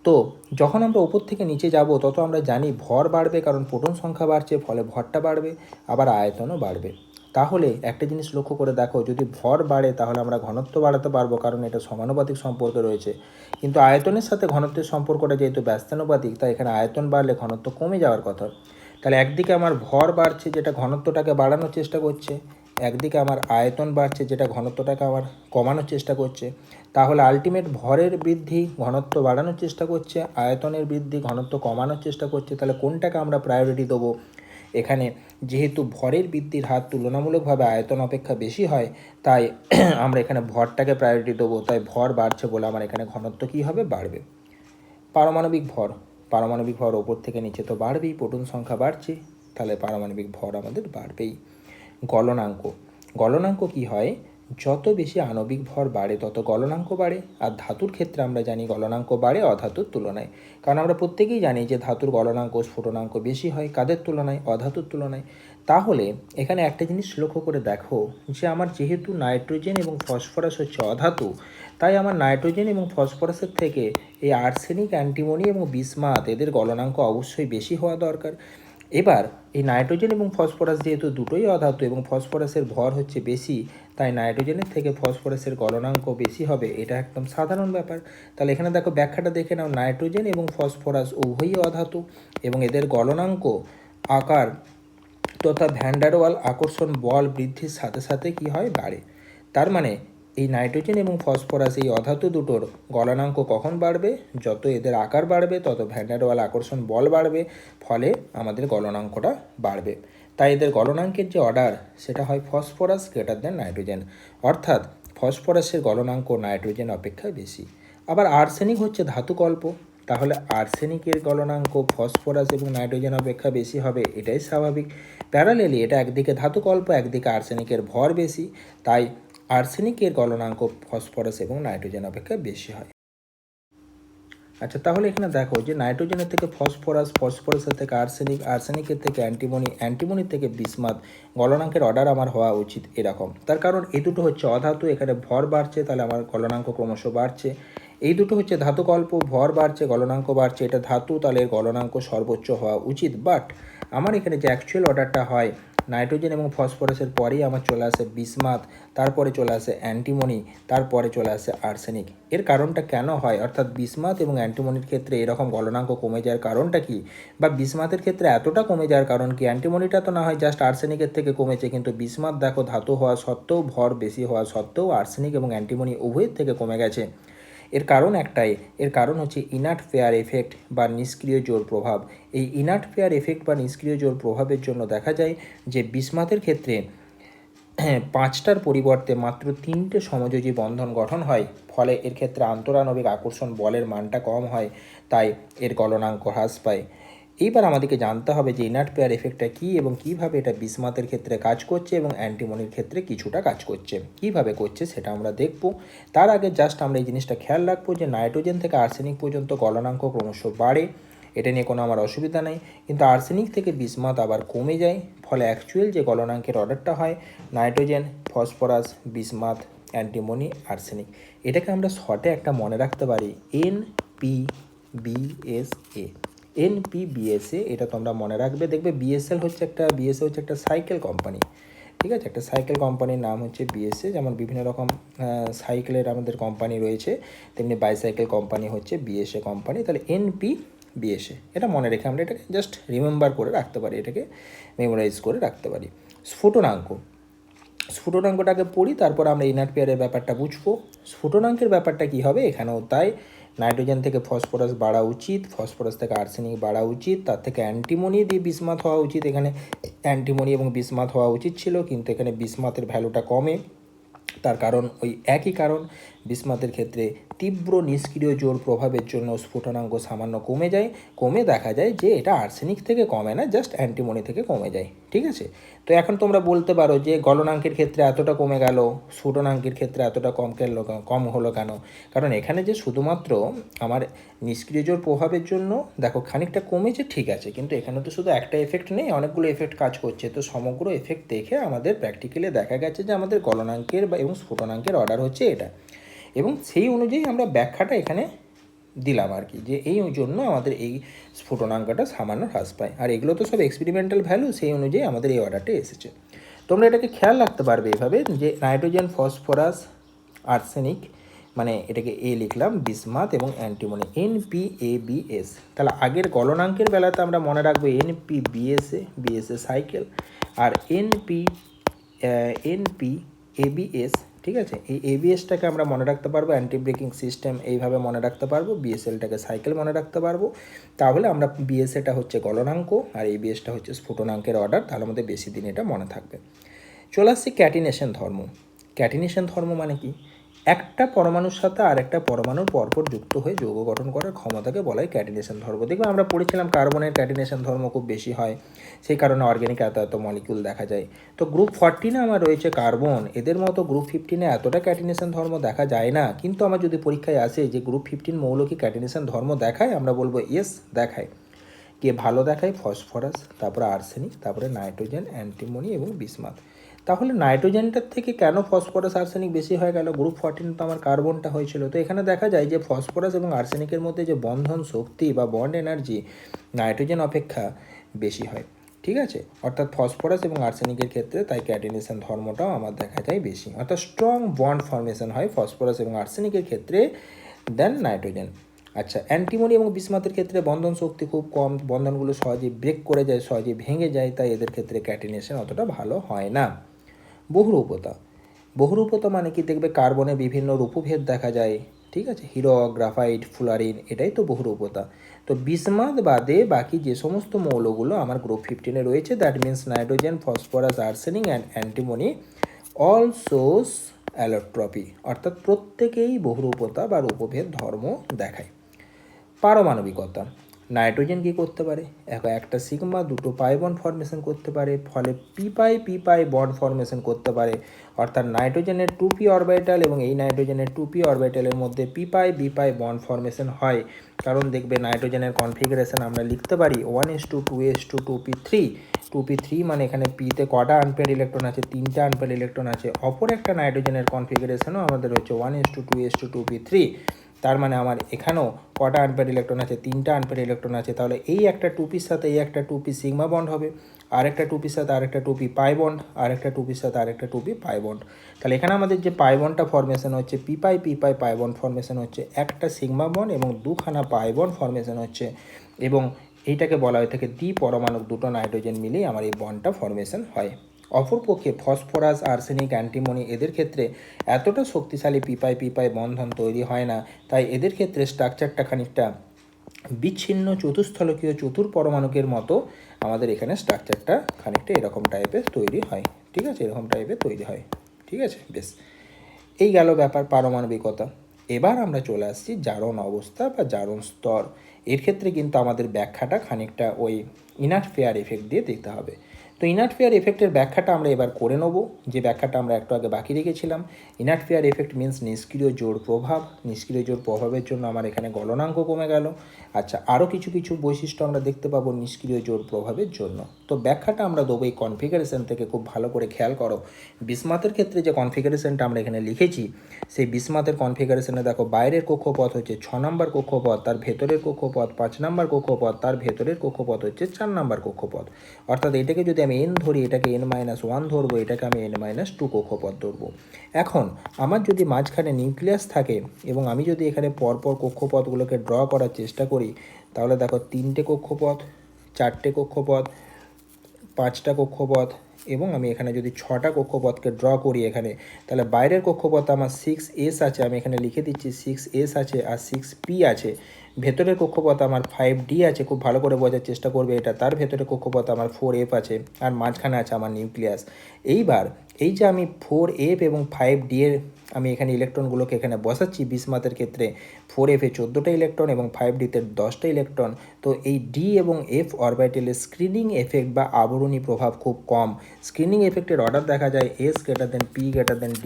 তো যখন আমরা ওপর থেকে নিচে যাব তত আমরা জানি ভর বাড়বে, কারণ প্রোটন সংখ্যা বাড়ছে, ফলে ভরটা বাড়বে, আবার আয়তনও বাড়বে। তাহলে একটা জিনিস লক্ষ্য করে দেখো, যদি ভর বাড়ে তাহলে আমরা ঘনত্ব বাড়াতে পারবো, কারণ এটা সমানুপাতিক সম্পর্ক রয়েছে। কিন্তু আয়তনের সাথে ঘনত্বের সম্পর্কটা যেহেতু ব্যস্তানুপাতিক, তাই এখানে আয়তন বাড়লে ঘনত্ব কমে যাওয়ার কথা। তাহলে একদিকে আমার ভর বাড়ছে, যেটা ঘনত্বটাকে বাড়ানোর চেষ্টা করছে, একদিকে আমার আয়তন বাড়ছে, যেটা ঘনত্বটাকে আমার কমানোর চেষ্টা করছে। তাহলে আলটিমেট ভরের বৃদ্ধি ঘনত্ব বাড়ানোর চেষ্টা করছে, আয়তনের বৃদ্ধি ঘনত্ব কমানোর চেষ্টা করছে। তাহলে কোনটাকে আমরা প্রায়োরিটি দেবো? এখানে যেহেতু ভরের বৃদ্ধির হার তুলনামূলকভাবে আয়তন অপেক্ষা বেশি হয়, তাই আমরা এখানে ভরটাকে প্রায়োরিটি দেবো। তাই ভর বাড়ছে বলে আমার এখানে ঘনত্ব কী হবে? বাড়বে। পারমাণবিক ভর ওপর থেকে নিচে তো বাড়বেই, প্রোটন সংখ্যা বাড়ছে, তাহলে পারমাণবিক ভর আমাদের বাড়বেই। গলনাঙ্ক কি হয়? যত বেশি আণবিক ভর বাড়ে তত গলনাঙ্ক বাড়ে। আর ধাতুর ক্ষেত্রে আমরা জানি গলনাঙ্ক বাড়ে অধাতুর তুলনায়, কারণ আমরা প্রত্যেকেই জানি যে ধাতুর গলনাঙ্ক স্ফুটনাঙ্ক বেশি হয় কাদের তুলনায়? অধাতুর তুলনায়। তাহলে এখানে একটা জিনিস লক্ষ্য করে দেখো যে আমার যেহেতু নাইট্রোজেন এবং ফসফরাস হচ্ছে অধাতু, তাই আমার নাইট্রোজেন এবং ফসফরাসের থেকে এই আর্সেনিক, অ্যান্টিমনি এবং বিসমাথ এদের গলনাঙ্ক অবশ্যই বেশি হওয়া দরকার। এবার এই নাইট্রোজেন এবং ফসফরাস যেহেতু দুটোই অধাতু এবং ফসফরাসের ভর হচ্ছে বেশি, তাই নাইট্রোজেনের থেকে ফসফরাসের গলনাঙ্ক বেশি হবে, এটা একদম সাধারণ ব্যাপার। তাহলে এখানে দেখো ব্যাখ্যাটা দেখে নাও, নাইট্রোজেন এবং ফসফরাস উভয়ই অধাতু এবং এদের গলনাঙ্ক আকার তথা ভ্যান ডার ওয়াল আকর্ষণ বল বৃদ্ধির সাথে সাথে কি হয়? বাড়ে। তার মানে এই নাইট্রোজেন এবং ফসফরাস এই অধাতু দুটোর গলনাঙ্ক কখন বাড়বে? যত এদের আকার বাড়বে তত ভ্যান ডার ওয়াল আকর্ষণ বল বাড়বে, ফলে আমাদের গলনাঙ্কটা বাড়বে। তাই এদের গলনাঙ্কের যে অর্ডার সেটা হয় ফসফরাস গ্রেটার দেন নাইট্রোজেন, অর্থাৎ ফসফরাসের গলনাঙ্ক নাইট্রোজেন অপেক্ষা বেশি। আবার আর্সেনিক হচ্ছে ধাতুকল্প, তাহলে আর্সেনিকের গলনাঙ্ক ফসফরাস এবং নাইট্রোজেন অপেক্ষা বেশি হবে, এটাই স্বাভাবিক। প্যারালেলি এটা একদিকে ধাতুকল্প, একদিকে আর্সেনিকের ভর বেশি, তাই আর্সেনিকের গলনাঙ্ক ফসফরাস এবং নাইট্রোজেন অপেক্ষা বেশি হয়। আচ্ছা, তাহলে এখানে দেখো যে নাইট্রোজেনের থেকে ফসফরাস, ফসফরাসের থেকে আর্সেনিক, আর্সেনিকের থেকে অ্যান্টিমনি, অ্যান্টিমনির থেকে বিসমাথ, গলনাঙ্কের অর্ডার আমার হওয়া উচিত এরকম। তার কারণ এই দুটো হচ্ছে অধাতু, এখানে ভর বাড়ছে, তাহলে আমার গলনাঙ্ক ক্রমশ বাড়ছে। এই দুটো হচ্ছে ধাতুকল্প, ভর বাড়ছে, গলনাঙ্ক বাড়ছে, এটা ধাতু, তাহলে এর গলনাঙ্ক সর্বোচ্চ হওয়া উচিত। বাট আমার এখানে যে অ্যাকচুয়াল অর্ডারটা হয়, নাইট্রোজেন এবং ফসফরাসের পরেই আমার চলে আসে বিসমাথ, তারপরে চলে আসে অ্যান্টিমনি, তারপরে চলে আসে আর্সেনিক। এর কারণটা কেন হয়? অর্থাৎ বিসমাথ এবং অ্যান্টিমনির ক্ষেত্রে এরকম গলনাঙ্ক কমে যাওয়ার কারণটা কি? বা বিসমাথের ক্ষেত্রে এতটা কমে যাওয়ার কারণ কি? অ্যান্টিমনিটা তো না হয় জাস্ট আর্সেনিকের থেকে কমেছে, কিন্তু বিসমাথ দেখো ধাতু হওয়া সত্ত্বেও, ভর বেশি হওয়া সত্ত্বেও আর্সেনিক এবং অ্যান্টিমনি উভয়ের থেকে কমে গেছে। এর কারণ একটাই, এর কারণ হচ্ছে ইনার্ট পেয়ার এফেক্ট বা নিষ্ক্রিয় জোর প্রভাব। এই ইনার্ট পেয়ার এফেক্ট বা নিষ্ক্রিয় জোর প্রভাবের জন্য দেখা যায় যে বিসমাথের ক্ষেত্রে 5টার পরিবর্তে মাত্র 3টে সমযোজী বন্ধন গঠন হয়, ফলে এর ক্ষেত্রে আন্তরাণবিক আকর্ষণ বলের মানটা কম হয়, তাই এর গলনাঙ্ক হ্রাস পায়। এইবার আমাদেরকে জানতে হবে যে ইনার্ট পেয়ার এফেক্টটা কী এবং কীভাবে এটা বিসমাথের ক্ষেত্রে কাজ করছে এবং অ্যান্টিমনির ক্ষেত্রে কিছুটা কাজ করছে। কীভাবে করছে সেটা আমরা দেখব। তার আগে জাস্ট আমরা এই জিনিসটা খেয়াল রাখবো যে নাইট্রোজেন থেকে আর্সেনিক পর্যন্ত গলনাঙ্ক ক্রমশ বাড়ে, এটা নিয়ে কোনো আমার অসুবিধা নেই, কিন্তু আর্সেনিক থেকে বিসমাথ আবার কমে যায়, ফলে অ্যাকচুয়াল যে গলনাঙ্কের অর্ডারটা হয় nitrogen, phosphorus, bismuth, antimony, arsenic. এটাকে আমরা শর্টে একটা মনে রাখতে পারি NPBSA। NPBSA এটা তোমরা মনে রাখবে। দেখবে বিএসএল হচ্ছে একটা সাইকেল কোম্পানি, ঠিক আছে? একটা সাইকেল কোম্পানির নাম হচ্ছে বিএসএ। যেমন বিভিন্ন রকম সাইকেলের আমাদের কোম্পানি রয়েছে, তেমনি বাইসাইকেল কোম্পানি হচ্ছে বিএসএ কোম্পানি। তাহলে NPBSA এটা মনে রেখে আমরা এটাকে জাস্ট রিমেম্বার করে রাখতে পারি, এটাকে মেমোরাইজ করে রাখতে পারি। স্ফুটনাঙ্কটাকে পড়ি, তারপর আমরা ইনার্ট পেয়ারের ব্যাপারটা বুঝবো। স্ফুটনাঙ্কের ব্যাপারটা কী হবে এখানেও তাই, নাইট্রোজেন থেকে ফসফরাস বাড়া উচিত, ফসফরাস থেকে আর্সেনিক বাড়া উচিত, তার থেকে অ্যান্টিমনি দিয়ে বিসমাথ হওয়া উচিত। এখানে অ্যান্টিমনি এবং বিসমাথ হওয়া উচিত ছিল, কিন্তু এখানে বিসমাথের ভ্যালুটা কমে। তার কারণ ওই একই কারণ, বিসমাথের ক্ষেত্রে তীব্র নিষ্ক্রিয় জোর প্রভাবের জন্য স্ফুটনাঙ্ক সামান্য কমে যায়, কমে দেখা যায় যে এটা আর্সেনিক থেকে কমে না, জাস্ট অ্যান্টিমনি থেকে কমে যায়, ঠিক আছে? তো এখন তোমরা বলতে পারো যে গলনাঙ্কের ক্ষেত্রে এতটা কমে গেল, স্ফুটনাঙ্কের ক্ষেত্রে এতটা কম হলো কেন? কারণ এখানে যে শুধুমাত্র আমার নিষ্ক্রিয় জোর প্রভাবের জন্য দেখো খানিকটা কমেছে, ঠিক আছে, কিন্তু এখানে তো শুধু একটা এফেক্ট নেই, অনেকগুলো এফেক্ট কাজ করছে। তো সমগ্র এফেক্ট দেখে আমাদের প্র্যাকটিক্যালি দেখা গেছে যে আমাদের গলনাঙ্কের এবং স্ফুটনাঙ্কের অর্ডার হচ্ছে এটা, এবং সেই অনুযায়ী আমরা ব্যাখ্যাটা এখানে দিলাম আর কি, যে এই জন্য আমাদের এই স্ফুটনাঙ্কটা সামান্য হ্রাস পায়। আর এগুলো তো সব এক্সপেরিমেন্টাল ভ্যালু, সেই অনুযায়ী আমাদের এই অর্ডারটা এসেছে। তোমরা এটাকে খেয়াল রাখতে পারবে এভাবে, যে নাইট্রোজেন, ফসফরাস, আর্সেনিক, মানে এটাকে এ লিখলাম, বিসমাথ এবং অ্যান্টিমনি, NPABS। তাহলে আগের গলনাঙ্কের বেলাতে আমরা মনে রাখবো NPBSA সাইকেল, আর NPABS, ঠিক আছে। এই ABSটাকে আমরা মনে রাখতে পারবো অ্যান্টি ব্রেকিং সিস্টেম, এইভাবে মনে রাখতে পারবো। BSLটাকে সাইকেল মনে রাখতে পারবো। তাহলে আমরা BSAটা হচ্ছে গলনাঙ্ক আর ABSটা হচ্ছে স্ফুটনাঙ্কের অর্ডার, তাহলে আমাদের বেশি দিন এটা মনে থাকবে। চলে আসছি ক্যাটিনেশন ধর্ম। ক্যাটিনেশন ধর্ম মানে কি? একটা পরমাণুর সাথে আরেকটা পরমাণুর পরপর যুক্ত হয়ে যৌগ গঠন করার ক্ষমতাকে বলা হয় ক্যাটিনেশন ধর্ম। দেখবে আমরা পড়েছিলাম কার্বনের ক্যাটিনেশন ধর্ম খুব বেশি হয়, সেই কারণে অর্গ্যানিক এত এত মলিকিউল দেখা যায়। তো গ্রুপ 14-এ আমার রয়েছে কার্বন, এদের মতো গ্রুপ 15-এ এতটা ক্যাটিনেশন ধর্ম দেখা যায় না। কিন্তু আমার যদি পরীক্ষায় আসে যে গ্রুপ 15 মৌল কি ক্যাটিনেশন ধর্ম দেখায়, আমরা বলবো ইয়েস দেখায়। কে ভালো দেখায়? ফসফরাস, তারপরে আর্সেনিক, তারপরে নাইট্রোজেন, অ্যান্টিমনি এবং বিসমাথ। তাহলে নাইট্রোজেনটার থেকে কেন ফসফরাস আর্সেনিক বেশি হয়ে গেল? গ্রুপ 14 তো আমার কার্বনটা হয়েছিল। তো এখানে দেখা যায় যে ফসফরাস এবং আর্সেনিকের মধ্যে যে বন্ধন শক্তি বা বন্ড এনার্জি নাইট্রোজেন অপেক্ষা বেশি হয়, ঠিক আছে। অর্থাৎ ফসফরাস এবং আর্সেনিকের ক্ষেত্রে তাই ক্যাটিনেশন ধর্মটাও আমার দেখা যায় বেশি, অর্থাৎ স্ট্রং বন্ড ফর্মেশন হয় ফসফরাস এবং আর্সেনিকের ক্ষেত্রে দেন নাইট্রোজেন। আচ্ছা, অ্যান্টিমনি এবং বিসমাথের ক্ষেত্রে বন্ধন শক্তি খুব কম, বন্ধনগুলো সহজে ব্রেক করে যায়, সহজে ভেঙে যায়, তাই এদের ক্ষেত্রে ক্যাটিনেশন অতটা ভালো হয় না। বহুরূপতা। বহুরূপতা মানে কি? দেখবে কার্বনে বিভিন্ন রূপভেদ দেখা যায়, ঠিক আছে। হিরো, গ্রাফাইট, ফুলারিন, এটাই তো বহুরূপতা। তো বিসমাথ বাদে বাকি যে সমস্ত মৌলগুলো আমার গ্রুপ 15-এ রয়েছে, that means nitrogen, phosphorus, arsenic and antimony, all shows allotropy, অর্থাৎ প্রত্যেকেই বহুরূপতা বা রূপভেদ ধর্ম দেখায়। পারমাণবিকতা। নাইট্রোজেন কী করতে পারে? একটা সিগমা দুটো পাই বন্ড ফর্মেশন করতে পারে, ফলে পি পাই বন্ড ফর্মেশন করতে পারে। অর্থাৎ নাইট্রোজেনের 2p অরবিটাল এবং এই নাইট্রোজেনের 2p অরবিটালের মধ্যে বি পাই বন্ড ফর্মেশন হয়। কারণ দেখবে নাইট্রোজেনের কনফিগারেশন আমরা লিখতে পারি 1:2:2p3। 2p3 মানে এখানে পিতে কটা আনপেয়ার ইলেকট্রন আছে? 3টে আনপেয়ার ইলেকট্রন আছে। অপর একটা নাইট্রোজেনের কনফিগারেশনও আমাদের হচ্ছে 1:2:2p3। তার মানে আমার এখানেও কটা আনপেয়ার ইলেকট্রন আছে? 3টে আনপেয়ার ইলেকট্রন আছে। তাহলে এই একটা টুপির সাথে এই একটা টুপি সিগমা বন্ড হবে, আরেকটা টুপির সাথে আরেকটা টুপি পাই বন্ড, আরেকটা টুপির সাথে আরেকটা টুপি পাই বন্ড। তাহলে এখানে আমাদের যে পাই বন্ডটা ফর্মেশন হচ্ছে, পি পাই বন্ড ফর্মেশন হচ্ছে, একটা সিগমা বন্ড এবং দুখানা পাই বন্ড ফর্মেশন হচ্ছে, এবং এইটাকে বলা হয়ে থাকে দ্বি পরমাণু, দুটো নাইট্রোজেন মিলেই আমার এই বন্ডটা ফর্মেশন হয়। অপরপক্ষে ফসফরাস, আর্সেনিক, অ্যান্টিমনি এদের ক্ষেত্রে এতটা শক্তিশালী পি পাই বন্ধন তৈরি হয় না, তাই এদের ক্ষেত্রে স্ট্রাকচারটা খানিকটা বিচ্ছিন্ন চতুস্থলকীয় চতুর্পরমাণুকের মতো আমাদের এখানে স্ট্রাকচারটা খানিকটা এরকম টাইপের তৈরি হয়, ঠিক আছে, এরকম টাইপের তৈরি হয়, ঠিক আছে। বেশ, এই গেল ব্যাপার পারমাণবিকতা। এবার আমরা চলে আসছি জারণ অবস্থা বা জারণ স্তর। এর ক্ষেত্রে কিন্তু আমাদের ব্যাখ্যাটা খানিকটা ওই ইনার্ট ফেয়ার এফেক্ট দিয়ে দিতে হবে। তো ইনার্ট ফেয়ার এফেক্টের ব্যাখ্যাটা আমরা এবার করে নেব, যে ব্যাখ্যাটা আমরা একটু আগে বাকি রেখেছিলাম। ইনার্ট ফেয়ার এফেক্ট মিন্স নিষ্ক্রিয় জোর প্রভাব। নিষ্ক্রিয় জোর প্রভাবের জন্য আমার এখানে গলনাঙ্ক কমে গেল। আচ্ছা, আরও কিছু কিছু বৈশিষ্ট্য আমরা দেখতে পাবো নিষ্ক্রিয় জোর প্রভাবের জন্য। তো ব্যাখ্যাটা আমরা দেবো এই কনফিগারেশন থেকে, খুব ভালো করে খেয়াল করো। বিসমাথের ক্ষেত্রে যে কনফিগারেশনটা আমরা এখানে লিখেছি, সেই বিসমাথের কনফিগারেশনে দেখো বাইরের কক্ষপথ হচ্ছে 6 নম্বর কক্ষপথ, তার ভেতরের কক্ষপথ 5 নম্বর কক্ষপথ, তার ভেতরের কক্ষপথ হচ্ছে 4 নম্বর কক্ষপথ। অর্থাৎ এটাকে যদি আমি n ধরি, এটাকে n-1 ধরবো, এটাকে আমি n-2 কক্ষপথ ধরবো। এখন আমার যদি মাঝখানে নিউক্লিয়াস থাকে এবং আমি যদি এখানে পরপর কক্ষপথগুলোকে ড্র করার চেষ্টা করি, তাহলে দেখো 3টে কক্ষপথ, 4টে কক্ষপথ, 5টা কক্ষপথ, এবং আমি এখানে যদি 6টা কক্ষপথকে ড্র করি এখানে, তাহলে বাইরের কক্ষপথ আমার 6s আছে, আমি এখানে লিখে দিচ্ছি 6s আছে, আর 6p আছে। ভেতরের কক্ষপথ আমার 5d আছে, খুব ভালো করে বোঝার চেষ্টা করবে এটা। তার ভেতরের কক্ষপথ আমার 4f আছে, আর মাঝখানে আছে আমার নিউক্লিয়াস। এইবার এই যে আমি 4f এবং 5d এর আমি এখানে ইলেকট্রনগুলোকে এখানে বসাচ্ছি, বিসমাথের ক্ষেত্রে 4f-এ 14টা ইলেকট্রন এবং 5d-তে 10টা ইলেকট্রন। তো এই ডি এবং এফ অরবিটালের স্ক্রিনিং এফেক্ট বা আবরণী প্রভাব খুব কম। স্ক্রিনিং এফেক্টের অর্ডার দেখা যায় S > P D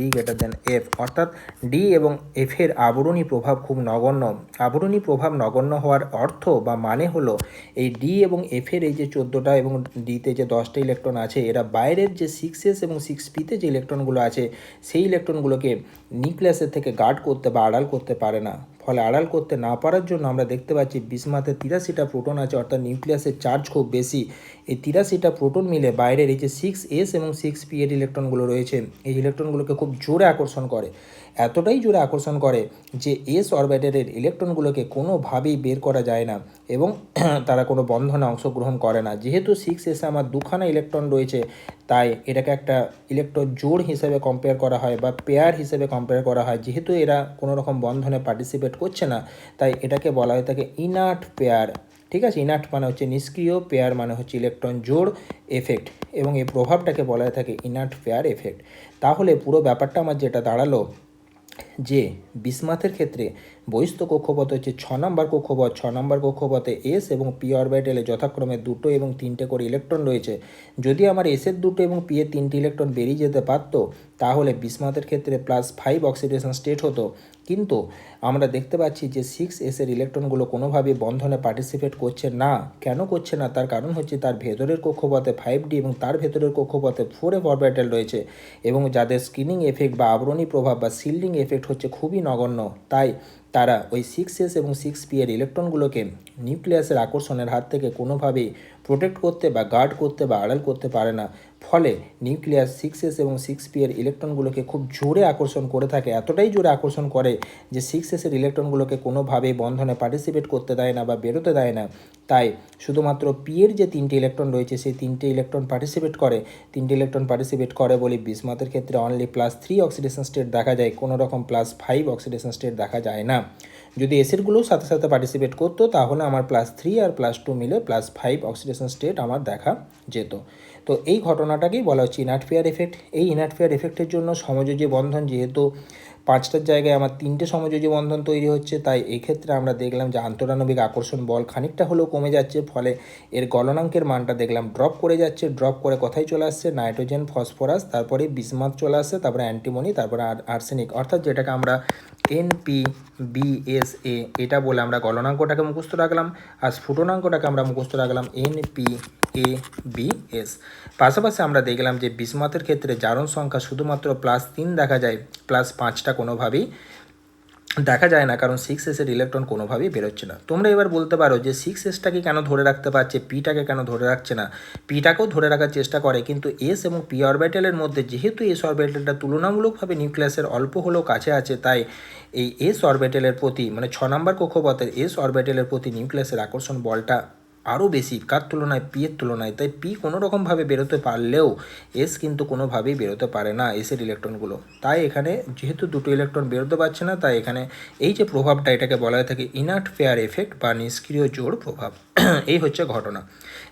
F, অর্থাৎ ডি এবং এফের আবরণী প্রভাব খুব নগণ্য। আবরণী প্রভাব নগণ্য হওয়ার অর্থ বা মানে হলো, এই ডি এবং এফের এই যে 14টা এবং ডিতে যে 10টা ইলেকট্রন আছে, এরা বাইরের যে 6s এবং 6pতে যে ইলেকট্রনগুলো আছে, সেই ইলেকট্রনগুলোকে নিউক্লিয়াসের থেকে গার্ড করতে বা আড়াল করতে পারে না। ফলে আড়াল করতে না পারার জন্য আমরা দেখতে পাচ্ছি বিসমাথে 83টা প্রোটন আছে, অর্থাৎ নিউক্লিয়াসের চার্জ খুব বেশি। এই 83টা প্রোটন মিলে বাইরের এই যে 6s এবং 6p এর ইলেকট্রনগুলো রয়েছে, এই ইলেকট্রনগুলোকে খুব জোরে আকর্ষণ করে, এতটাই জোরে আকর্ষণ করে যে এস অরবিটালের ইলেকট্রনগুলোকে কোনোভাবেই বের করা যায় না এবং তারা কোনো বন্ধনে অংশগ্রহণ করে না। যেহেতু 6s আমার দুখানা ইলেকট্রন রয়েছে, তাই এটাকে একটা ইলেকট্রন জোড় হিসেবে কম্পেয়ার করা হয় বা পেয়ার হিসেবে কম্পেয়ার করা হয়। যেহেতু এরা কোনো রকম বন্ধনে পার্টিসিপেট করছে না, তাই এটাকে বলা হয়ে থাকে ইনার্ট পেয়ার। ঠিক আছে, ইনার্ট মানে হচ্ছে নিষ্ক্রিয়, পেয়ার মানে হচ্ছে ইলেকট্রন জোড় এফেক্ট, এবং এই প্রভাবটাকে বলা হয়ে থাকে ইনার্ট পেয়ার এফেক্ট। তাহলে পুরো ব্যাপারটা আমার যেটা দাঁড়ালো যে বিসমাথের ক্ষেত্রে বহিস্থ কক্ষপথ হচ্ছে 6 নম্বর কক্ষপথ। 6 নম্বর কক্ষপথে এস এবং পি অরবিটালে যথাক্রমে 2 এবং 3টে করে ইলেকট্রন রয়েছে। যদি আমার এসের 2 এবং পি এর 3টে ইলেকট্রন বেরিয়ে যেতে পারতো, তাহলে বিসমাথের ক্ষেত্রে +5 অক্সিডেশন স্টেট হতো। কিন্তু আমরা দেখতে পাচ্ছি যে 6s এর ইলেকট্রনগুলো কোনোভাবেই বন্ধনে পার্টিসিপেট করছে না। কেন করছে না? তার কারণ হচ্ছে তার ভেতরের কক্ষপথে 5d এবং তার ভেতরের কক্ষপথে 4f অরবিটাল রয়েছে, এবং যাদের স্ক্রিনিং এফেক্ট বা আবরণী প্রভাব বা শিল্ডিং এফেক্ট হচ্ছে খুবই নগণ্য। তাই তারা ওই 6s এবং 6p এর ইলেকট্রনগুলোকে নিউক্লিয়াসের আকর্ষণের হাত থেকে কোনোভাবেই প্রোটেক্ট করতে বা গার্ড করতে বা আড়াল করতে পারে না। ফলে নিউক্লিয়াস 6s এবং 6p এর ইলেকট্রনগুলোকে খুব জোরে আকর্ষণ করে থাকে, এতটাই জোরে আকর্ষণ করে যে 6s এর ইলেকট্রনগুলোকে কোনোভাবেই বন্ধনে পার্টিসিপেট করতে দেয় না বা বেরোতে দেয় না। তাই শুধুমাত্র p এর যে 3টে ইলেকট্রন রয়েছে, সেই 3টে ইলেকট্রন পার্টিসিপেট করে। 3টে ইলেকট্রন পার্টিসিপেট করে বলে বিসমাথের ক্ষেত্রে অনলি +3 অক্সিডেশন স্টেট দেখা যায়, কোনো রকম +5 অক্সিডেশন স্টেট দেখা যায় না। যদি এসেরগুলোও সাথে সাথে পার্টিসিপেট করতো, তাহলে আমার +3 আর +2 মিলে +5 অক্সিডেশন স্টেট আমার দেখা যেত। তো এই ঘটনাটাকেই বলা হচ্ছে ইনার্ট পেয়ার এফেক্ট। এই ইনার্ট পেয়ার এফেক্টের জন্য সমযোজী বন্ধন, যেহেতু 5টার জায়গায় আমার 3টে সমযোজী বন্ধন তৈরি হচ্ছে, তাই এই ক্ষেত্রে আমরা দেখলাম যে আন্তরাণবিক আকর্ষণ বল খানিকটা হলেও কমে যাচ্ছে। ফলে এর গলনাঙ্কের মানটা দেখলাম ড্রপ করে যাচ্ছে। ড্রপ করে কোথায় চলে আসছে? নাইট্রোজেন, ফসফরাস, তারপরে বিসমাথ চলে আসছে, তারপরে অ্যান্টিমনি, তারপরে আর্সেনিক, অর্থাৎ যেটাকে আমরা NPBSA এটা বলে আমরা গলনাঙ্কটাকে মুখস্থ রাখলাম, আর স্ফুটনাঙ্কটাকে আমরা মুখস্থ রাখলাম NPABS। পাশাপাশি আমরা দেখলাম যে বিসমাথের ক্ষেত্রে জারণ সংখ্যা শুধুমাত্র +3 দেখা যায়, +5টা কোনোভাবেই দেখা যায় না, কারণ 6s এর ইলেকট্রন কোনোভাবেই বেরোচ্ছে না। তোমরা এবার বলতে পারো যে 6sটাকে কেন ধরে রাখতে পারছে, পিটাকে কেন ধরে রাখছে না? পিটাকেও ধরে রাখার চেষ্টা করে, কিন্তু এস এবং পি অরবিটালের মধ্যে যেহেতু এস অরবিটালটা তুলনামূলকভাবে নিউক্লিয়াসের অল্প হলেও কাছে আছে, তাই এই এস অরবিটালের প্রতি, মানে 6 নম্বর কক্ষপথের এস অরবিটালের প্রতি নিউক্লিয়াসের আকর্ষণ বলটা আরও বেশি, কার তুলনায়? পি এর তুলনায়। তাই পি কোনো রকমভাবে বেরোতে পারলেও এস কিন্তু কোনোভাবেই বেরোতে পারে না, এসের ইলেকট্রনগুলো। তাই এখানে যেহেতু 2টো ইলেকট্রন বেরোতে পারছে না, তাই এখানে এই যে প্রভাবটা, এটাকে বলা হয়ে থাকে ইনার্ট পেয়ার এফেক্ট বা নিষ্ক্রিয় জোড় প্রভাব। এই হচ্ছে ঘটনা।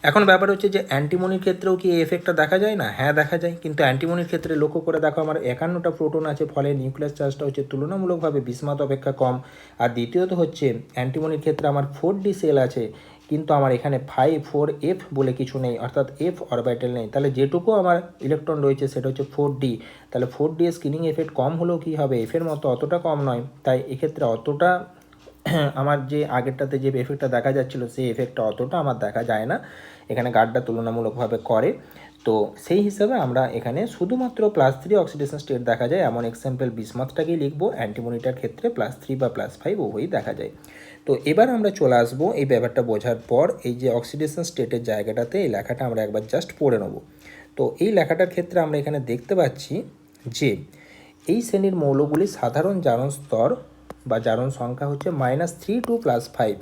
এখন ব্যাপার হচ্ছে যে অ্যান্টিমনির ক্ষেত্রেও কি এই এফেক্টটা দেখা যায় না? হ্যাঁ, দেখা যায়। কিন্তু অ্যান্টিমনির ক্ষেত্রে লক্ষ্য করে দেখো, আমার 51টা প্রোটন আছে, ফলে নিউক্লিয়াস চার্জটা হচ্ছে তুলনামূলকভাবে বিসমাথ অপেক্ষা কম। আর দ্বিতীয়ত হচ্ছে অ্যান্টিমনির ক্ষেত্রে আমার 4d সেল আছে, কিন্তু আমার এখানে 4f বলে কিছু নেই, অর্থাৎ f অরবিটাল নেই। তাহলে যেটুকু আমার ইলেকট্রন রয়েছে সেটা হচ্ছে 4d। তাহলে 4d এর স্ক্রিনিং এফেক্ট কম হলেও কী হবে? এফের মতো অতটা কম নয়। তাই এক্ষেত্রে অতটা আমার যে আগেরটাতে যে এফেক্টটা দেখা যাচ্ছিলো, সেই এফেক্টটা অতটা আমার দেখা যায় না, এখানে গার্ডটা তুলনামূলকভাবে করে। তো সেই হিসাবে আমরা এখানে শুধুমাত্র +3 অক্সিডেশন স্টেট দেখা যায়, এমন এক্সাম্পল বিসমাথটাকেই লিখবো। অ্যান্টিমনিটার ক্ষেত্রে +3 বা +5 উভয়ই দেখা যায়। তো এবার আমরা চলে আসবো এই ব্যাপারটা বোঝার পর, এই যে অক্সিডেশন স্টেটের জায়গাটাতে এই লেখাটা আমরা একবার জাস্ট পড়ে নেব। তো এই লেখাটার ক্ষেত্রে আমরা এখানে দেখতে পাচ্ছি যে এই শ্রেণীর মৌলগুলি সাধারণ জারণ স্তর বা জারণ সংখ্যা হচ্ছে -3 to +5।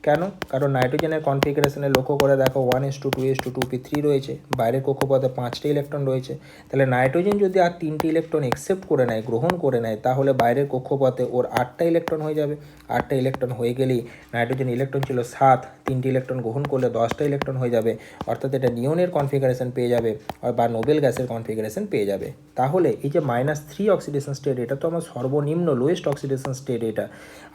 কেন? কারণ নাইট্রোজেনের কনফিগারেশনে লক্ষ্য করে দেখো 1:2:2p3 রয়েছে, বাইরের কক্ষপথে 5টে ইলেকট্রন রয়েছে। তাহলে নাইট্রোজেন যদি আর 3টে ইলেকট্রন অ্যাকসেপ্ট করে নেয়, গ্রহণ করে নেয়, তাহলে বাইরের কক্ষপথে ওর 8টা ইলেকট্রন হয়ে যাবে। 8টা ইলেকট্রন হয়ে গেলেই নাইট্রোজেন ইলেকট্রন ছিল 7, 3টে ইলেকট্রন গ্রহণ করলে 10টা ইলেকট্রন হয়ে যাবে, অর্থাৎ এটা নিয়নের কনফিগারেশন পেয়ে যাবে বা নোবেল গ্যাসের কনফিগারেশন পেয়ে যাবে। তাহলে এই যে -3 অক্সিডেশন স্টেট, এটা তো আমার সর্বনিম্ন লোয়েস্ট অক্সিডেশন স্টেট এটা।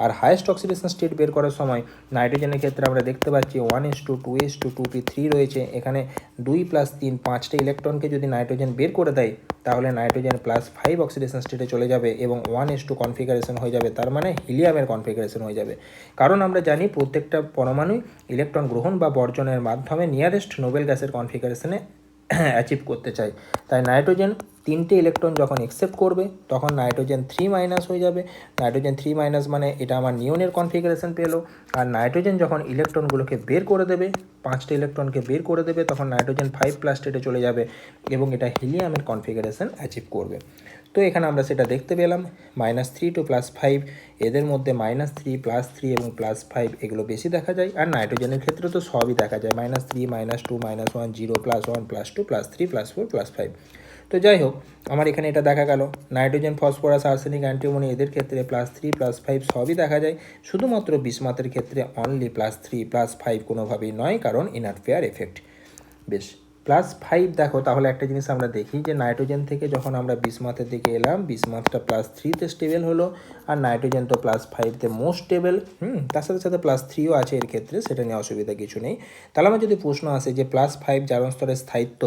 আর হায়েস্ট অক্সিডেশন স্টেট বের করার সময় নাইট্রোজেনের ক্ষেত্রে আমরা দেখতে পাচ্ছি 1:2:2p3 রয়েছে। এখানে 2 + 3 5টে ইলেকট্রনকে যদি নাইট্রোজেন বের করে দেয়, তাহলে নাইট্রোজেন +5 অক্সিডেশন স্টেটে চলে যাবে এবং 1:2 কনফিগারেশন হয়ে যাবে, তার মানে হিলিয়ামের কনফিগারেশন হয়ে যাবে। কারণ আমরা জানি প্রত্যেকটা পরমাণুই ইলেকট্রন গ্রহণ বা বর্জনের মাধ্যমে নিয়ারেস্ট নোবেল গ্যাসের কনফিগারেশনে অ্যাচিভ করতে চাই। তাই নাইট্রোজেন 3টে ইলেকট্রন যখন অ্যাকসেপ্ট করবে তখন নাইট্রোজেন 3- হয়ে যাবে। নাইট্রোজেন 3- মানে এটা আমার নিয়নের কনফিগারেশন পেলো। আর নাইট্রোজেন যখন ইলেকট্রনগুলোকে বের করে দেবে, 5টে ইলেকট্রনকে বের করে দেবে, তখন নাইট্রোজেন 5+ স্টেটে চলে যাবে এবং এটা হিলিয়ামের কনফিগারেশন অ্যাচিভ করবে। তো এখানে আমরা সেটা দেখতে পেলাম, -3 টু +5, এদের মধ্যে -3, +3 এবং +5 এগুলো বেশি দেখা যায়। আর নাইট্রোজেনের ক্ষেত্রে তো সবই দেখা যায়, -3, -2, -1, 0, +1, +2, +3, +4, +5। তো যাই হোক, আমার এখানে এটা দেখা গেল নাইট্রোজেন, ফসফরাস, আর্সেনিক, অ্যান্টিমনি এদের ক্ষেত্রে +3, +5 সবই দেখা যায়। শুধুমাত্র বিসমাথের ক্ষেত্রে অনলি +3, +5 কোনোভাবেই নয়, কারণ ইনার্ট পেয়ার এফেক্ট। বেশ, +5 দেখো, তাহলে একটা জিনিস আমরা দেখি যে নাইট্রোজেন থেকে যখন আমরা বিসমাথের দিকে এলাম, বিসমাথটা +3-তে স্টেবল হলো, আর নাইট্রোজেন তো +5-তে মোস্ট স্টেবল। তার সাথে সাথে +3ও আছে এর ক্ষেত্রে, সেটা নিয়ে অসুবিধা কিছু নেই। তাহলে আমার যদি প্রশ্ন আসে যে +5 জারণ স্তরের স্থায়িত্ব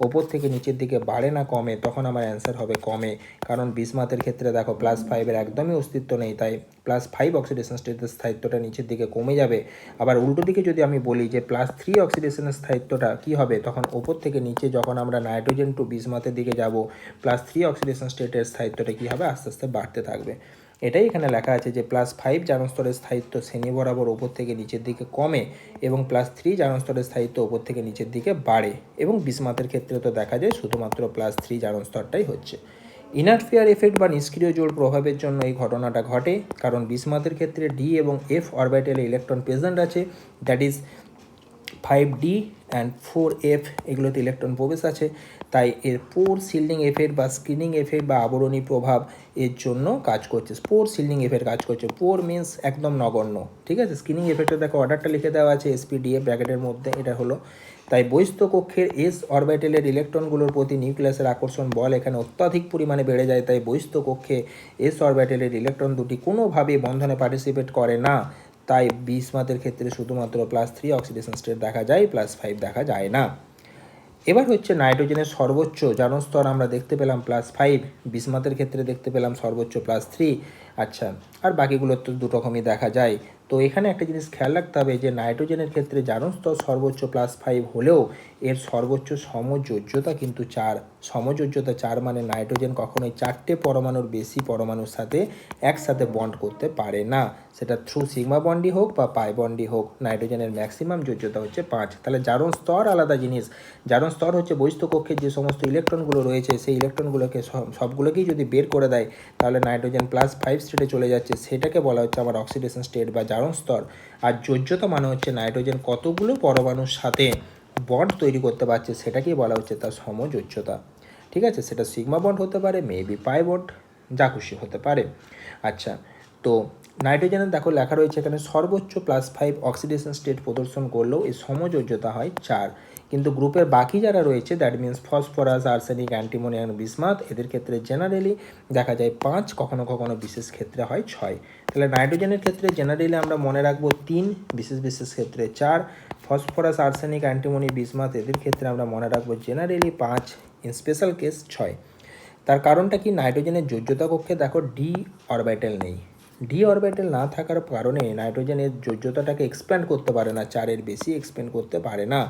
ওপর থেকে নিচের দিকে বাড়ে না কমে, তখন আমার অ্যান্সার হবে কমে। কারণ বিসমাথের ক্ষেত্রে দেখো +5-এর একদমই অস্তিত্ব নেই, তাই +5 অক্সিডেশন স্টেটের স্থায়িত্বটা নিচের দিকে কমে যাবে। আবার উল্টো দিকে যদি আমি বলি যে +3 অক্সিডেশনের স্থায়িত্বটা কী হবে, তখন ওপর থেকে নিচে যখন আমরা নাইট্রোজেন টু বিসমাথের দিকে যাব, +3 অক্সিডেশন স্টেটের স্থায়িত্বটা কী হবে, আস্তে আস্তে বাড়তে থাকবে। এটাই এখানে লেখা আছে যে +5 জারণ স্তরের স্থায়িত্ব শ্রেণী বরাবর ওপর থেকে নিচের দিকে কমে এবং +3 জারণ স্তরের স্থায়িত্ব ওপর থেকে নিচের দিকে বাড়ে। এবং বিসমাথের ক্ষেত্রে তো দেখা যায় শুধুমাত্র +3 জারণ স্তরটাই হচ্ছে। ইনার্ট পেয়ার এফেক্ট বা নিষ্ক্রিয় জোড় প্রভাবের জন্য এই ঘটনাটা ঘটে, কারণ বিসমাথের ক্ষেত্রে ডি এবং এফ অরবিটালে ইলেকট্রন প্রেজেন্ট আছে, that is 5d and 4f, এগুলোতে ইলেকট্রন প্রবেশ আছে। তাই এর পোর শিল্ডিং এফেক্ট বা স্ক্রিনিং এফেক্ট বা আবরণী প্রভাব এর জন্য কাজ করছে। পোর শিল্ডিং এফেক্ট কাজ করছে। পোর মিন্স একদম নগণ্য, ঠিক আছে। স্ক্রিনিং এফেক্টে দেখো অর্ডারটা লিখে দেওয়া আছে SPDF ব্র্যাকেটের মধ্যে, এটা হলো। তাই বহিস্থ কক্ষের এস অরবিটালের ইলেকট্রনগুলোর প্রতি নিউক্লিয়াসের আকর্ষণ বল এখানে অত্যাধিক পরিমাণে বেড়ে যায়। তাই বহিস্থ কক্ষে এস অরবিটালের ইলেকট্রন দুটি কোনোভাবেই বন্ধনে পার্টিসিপেট করে না। তাই বিসমাথের ক্ষেত্রে শুধুমাত্র +3 অক্সিডেশন স্টেট দেখা যায়, +5 দেখা যায় না। এবার হচ্ছে নাইট্রোজেনের সর্বোচ্চ জারণ স্তর আমরা দেখতে পেলাম +5, বিসমাথের ক্ষেত্রে দেখতে পেলাম সর্বোচ্চ +3। আচ্ছা, আর বাকিগুলোর তো দু রকমই দেখা যায়। তো এখানে একটা জিনিস খেয়াল রাখতে হবে যে নাইট্রোজেনের ক্ষেত্রে জারণ স্তর সর্বোচ্চ +5 হলেও এর সর্বোচ্চ সমযোজ্যতা কিন্তু 4। সমযোজ্যতা 4 মানে নাইট্রোজেন কখনোই 4টে পরমাণুর বেশি পরমাণুর সাথে একসাথে বন্ড করতে পারে না, সেটা থ্রু সিগমা বন্ডই হোক বা পাই বন্ডই হোক। নাইট্রোজেনের ম্যাক্সিমাম যোজ্যতা হচ্ছে 5। তাহলে জারণ স্তর আলাদা জিনিস। জারণ স্তর হচ্ছে বহিস্থ কক্ষের যে সমস্ত ইলেকট্রনগুলো রয়েছে, সেই ইলেকট্রনগুলোকে সবগুলোকেই যদি বের করে দেয়, তাহলে নাইট্রোজেন +5 স্টেটে চলে যাচ্ছে, সেটাকে বলা হচ্ছে আমার অক্সিডেশন স্টেট বা জারণ স্তর। আর যোজ্যতা মানে হচ্ছে নাইট্রোজেন কতগুলো পরমাণুর সাথে বন্ড তৈরি করতে পারছে, সেটাকেই বলা হচ্ছে তার সমযোজ্যতা। ঠিক আছে, সেটা সিগমা বন্ড হতে পারে, মেবি পাই বন্ড, যা খুশি হতে পারে। আচ্ছা, তো নাইট্রোজেনের দেখো লেখা রয়েছে এখানে সর্বোচ্চ +5 অক্সিডেশন স্টেট প্রদর্শন করলেও এই সমযোজ্যতা হয় 4। কিন্তু গ্রুপের বাকি যারা রয়েছে, that means phosphorus, arsenic, antimony and bismuth, এদের ক্ষেত্রে জেনারেলি দেখা যায় 5, কখনো কখনো বিশেষ ক্ষেত্রে হয় 6। তাহলে নাইট্রোজেনের ক্ষেত্রে জেনারেলি আমরা মনে রাখবো 3, বিশেষ বিশেষ ক্ষেত্রে 4। ফসফরাস, আর্সেনিক, অ্যান্টিমনি, বিসমাথ এদের ক্ষেত্রে আমরা মনে রাখবো জেনারেলি 5, ইন স্পেশাল কেস 6। তার কারণটা কি, নাইট্রোজেনের যোজ্যতা কক্ষে দেখো ডি অরবিটাল নেই। ডি অরবিটাল না থাকার কারণে নাইট্রোজেনের যোজ্যতাটাকে এক্সপ্যান্ড করতে পারে না, 4-এর বেশি এক্সপ্যান্ড করতে পারে না।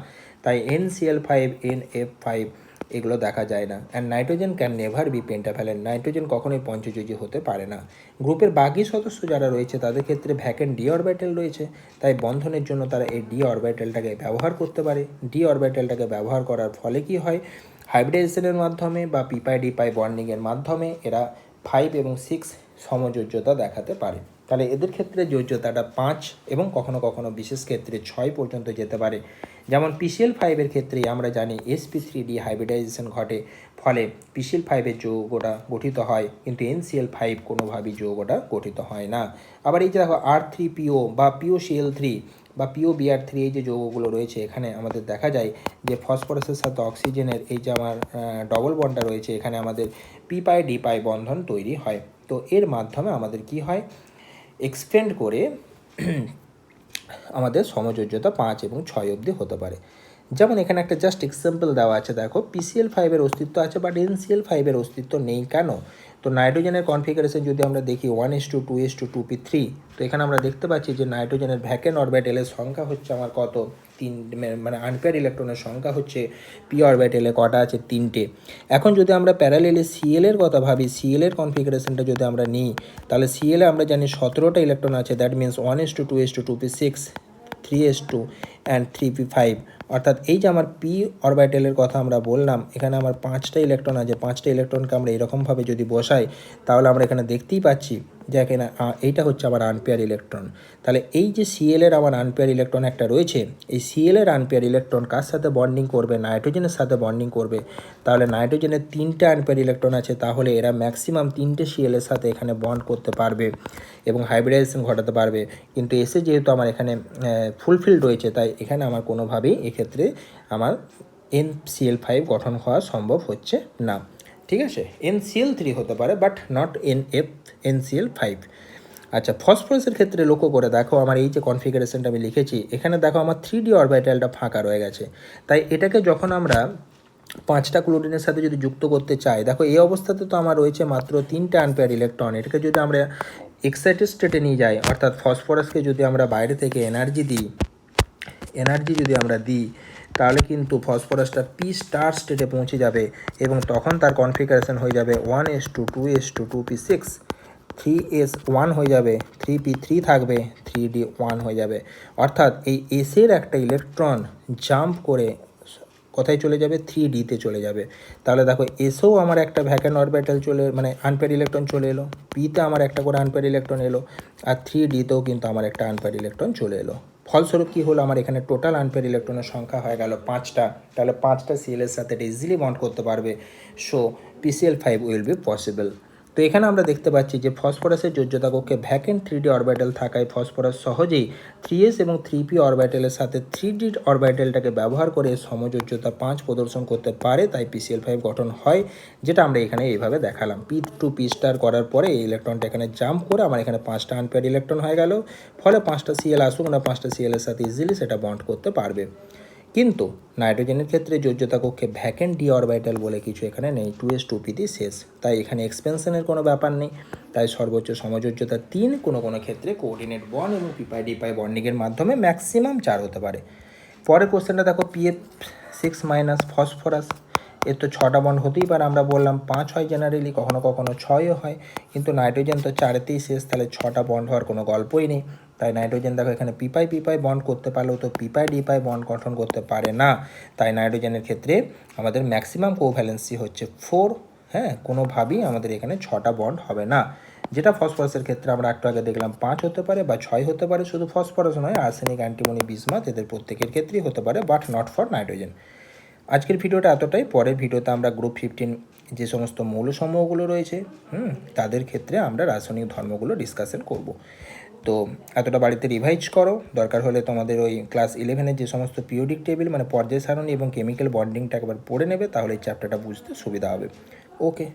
তাই NCl5, NF5 এগুলো দেখা যায় না। And nitrogen can never be pentavalent, nitrogen কখনোই পঞ্চযোজী হতে পারে না। গ্রুপের বাকি সদস্য যারা রয়েছে তাদের ক্ষেত্রে ভ্যাকেন্ট ডি অরবিটাল রয়েছে, তাই বন্ধনের জন্য তারা এই ডি অরবিটালটাকে ব্যবহার করতে পারে। ডি অরবিটালটাকে ব্যবহার করার ফলে কি হয়, হাইব্রিডাইজেশনের মাধ্যমে বা পিপাই বন্ডিংয়ের মাধ্যমে এরা 5 এবং 6 সমযোজ্যতা দেখাতে পারে। তাহলে এদের ক্ষেত্রে যোজ্যতাটা 5 এবং কখনো কখনো বিশেষ ক্ষেত্রে 6 পর্যন্ত যেতে পারে। যেমন PCl5-এর ক্ষেত্রে আমরা জানি sp3d হাইব্রিডাইজেশন ঘটে, ফলে PCl5-এর যৌগটা গঠিত হয়, কিন্তু NCl5 কোনোভাবেই যৌগটা গঠিত হয় না। আবার এই যে দেখো R3PO বা POCl3 বা POBr3, এই যে যৌগগুলো রয়েছে, এখানে আমাদের দেখা যায় যে ফসফরাসের সাথে অক্সিজেনের এই যে আমার ডবল বন্ডটা রয়েছে, এখানে আমাদের p-d বন্ধন তৈরি হয়। তো এর মাধ্যমে আমাদের কি হয়, এক্সপেন্ড করে আমাদের সমযোজ্যতা 5 এবং 6 অবধি হতে পারে। যেমন এখানে একটা জাস্ট এক্সাম্পল দেওয়া আছে, দেখো PCl5 এর অস্তিত্ব আছে বাট NCl5 এর অস্তিত্ব নেই কেন? তো নাইট্রোজেনের কনফিগারেশন যদি আমরা দেখি 1:2:2p3, তো এখানে আমরা দেখতে পাচ্ছি যে নাইট্রোজেনের ভ্যাকেন্ট অরবিটালের সংখ্যা হচ্ছে আমার কত, তিন, মানে আনপেয়ার ইলেকট্রনের সংখ্যা হচ্ছে পি অরবিটালে কটা আছে, 3টে। এখন যদি আমরা প্যারালেলে Cl এর কথা ভাবি, Cl এর কনফিগারেশনটা যদি আমরা নিই, তাহলে Cl এ আমরা জানি 17টা ইলেকট্রন আছে, that means 1:2:2p6, 3s2 and 3p5। অর্থাৎ এই যে আমার পি অরবিটালের কথা আমরা বললাম, এখানে আমার 5টা ইলেকট্রন আছে, 5টা ইলেকট্রনকে আমরা এরকমভাবে যদি বসাই, তাহলে আমরা এখানে দেখতেই পাচ্ছি যে এখানে এইটা হচ্ছে আমার আনপেয়ার ইলেকট্রন। তাহলে এই যে Cl এর আমার আনপেয়ার ইলেকট্রন একটা রয়েছে, এই Cl এর আনপেয়ার ইলেকট্রন কার সাথে বন্ডিং করবে, নাইট্রোজেনের সাথে বন্ডিং করবে। তাহলে নাইট্রোজেনের 3টে আনপেয়ার ইলেকট্রন আছে, তাহলে এরা ম্যাক্সিমাম 3টে Cl এর সাথে এখানে বন্ড করতে পারবে এবং হাইব্রিডাইজেশন ঘটাতে পারবে। কিন্তু এসে যেহেতু আমার এখানে ফুলফিলড রয়েছে, তাই এখানে আমার কোনোভাবেই এক্ষেত্রে আমার NCl5 গঠন হওয়া সম্ভব হচ্ছে না। ঠিক আছে, NCl3 হতে পারে বাট নট NCl5। আচ্ছা, ফসফরাসের ক্ষেত্রে লক্ষ্য করে দেখো, আমার এই যে কনফিগারেশনটা আমি লিখেছি, এখানে দেখো আমার 3D অরবিটালটা ফাঁকা রয়ে গেছে। তাই এটাকে যখন আমরা 5টা ক্লোরিনের সাথে যদি যুক্ত করতে চাই, দেখো এই অবস্থাতে তো আমার রয়েছে মাত্র 3টে আনপেয়ার ইলেকট্রন। এটাকে যদি আমরা এক্সাইটেড স্টেটে নিয়ে যাই, অর্থাৎ ফসফরাসকে যদি আমরা বাইরে থেকে এনার্জি যদি আমরা দিই, তাহলে কিন্তু ফসফরাসটা পি স্টার স্টেটে পৌঁছে যাবে এবং তখন তার কনফিগারেশন হয়ে যাবে 1:2:2p6, 3s1 হয়ে যাবে, 3p3 থাকবে, 3d1 হয়ে যাবে। অর্থাৎ এই এসের একটা ইলেকট্রন জাম্প করে কোথায় চলে যাবে, 3dতে চলে যাবে। তাহলে দেখো এসেও আমার একটা ভ্যাকেন্ট অরবিটাল মানে আনপেয়ার ইলেকট্রন চলে এলো, পিতে আমার একটা করে আনপেয়ার ইলেকট্রন এলো, আর 3dতেও কিন্তু আমার একটা আনপেয়ার ইলেকট্রন চলে এলো। ফলস্বরূপ কী হলো, আমার এখানে টোটাল আনপেয়ার ইলেকট্রনের সংখ্যা হয়ে গেল 5টা। তাহলে 5টা Cl এর সাথে এটা ইজিলি বন্ড করতে পারবে। So PCl5 will be possible. তো এখানে আমরা দেখতে পাচ্ছি যে ফসফরাসের যোজ্যতা কক্ষে ভ্যাকেন্ট 3D অরবিটাল থাকায় ফসফরাস সহজেই 3s এবং 3p অরবিটালের সাথে 3D অরবিটালটাকে ব্যবহার করে সমযোজ্যতা 5 প্রদর্শন করতে পারে। তাই PCl5 গঠন হয়, যেটা আমরা এখানে এইভাবে দেখালাম। p2p স্টার করার পরে এই ইলেকট্রনটা এখানে জাম্প করে আমার এখানে 5টা আনপেয়ার ইলেকট্রন হয়ে গেল। ফলে 5টা Cl আসুক না, 5টা Cl এর সাথে ইজিলি সেটা বন্ড করতে পারবে। কিন্তু নাইট্রোজেনের ক্ষেত্রে যোজ্যতা কক্ষে ভ্যাকেন্ট ডি অরবিটাল বলে কিছু এখানে নেই, 2s2p দিয়ে শেষ। তাই এখানে এক্সপেনশনের কোনো ব্যাপার নেই। তাই সর্বোচ্চ সমযোজ্যতা 3, কোনো কোনো ক্ষেত্রে কোঅর্ডিনেট বন্ড এবং p5d5 বন্ডিংয়ের মাধ্যমে ম্যাক্সিমাম 4 হতে পারে। পরের কোশ্চেনটা দেখো, PF6- ফসফরাস, এর তো 6টা বন্ড হতেই পারে। আমরা বললাম 5 হয় জেনারেলি, কখনো কখনো 6ও হয়, কিন্তু নাইট্রোজেন তো 4তেই শেষ, তাহলে 6টা বন্ড হওয়ার কোনো গল্পই নেই। তাই নাইট্রোজেন দেখো এখানে p5p5 বন্ড করতে পারলেও তো p5d5 বন্ড গঠন করতে পারে না। তাই নাইট্রোজেনের ক্ষেত্রে আমাদের ম্যাক্সিমাম কোভ্যালেন্সি হচ্ছে 4। হ্যাঁ, কোনোভাবেই আমাদের এখানে 6টা বন্ড হবে না। যেটা ফসফরাসের ক্ষেত্রে আমরা একটু আগে দেখলাম 5 হতে পারে বা 6 হতে পারে। শুধু ফসফরাস নয়, আর্সেনিক, অ্যান্টিমনি, বিসমাথ, এদের প্রত্যেকের ক্ষেত্রেই হতে পারে, বাট নট ফর নাইট্রোজেন। আজকের ভিডিওটা এতটাই। পরের ভিডিওতে আমরা গ্রুপ 15 যে সমস্ত মৌলসমূহগুলো রয়েছে তাদের ক্ষেত্রে আমরা রাসায়নিক ধর্মগুলো ডিসকাশন করব। তো এতটা বাড়িতে রিভাইজ করো, দরকার হলে তোমাদের ওই ক্লাস 11-এর যে সমস্ত পিরিয়ডিক টেবিল মানে পর্যায় সারণী এবং কেমিক্যাল বন্ডিংটা একবার পড়ে নেবে, তাহলে এই চ্যাপ্টারটা বুঝতে সুবিধা হবে। ওকে।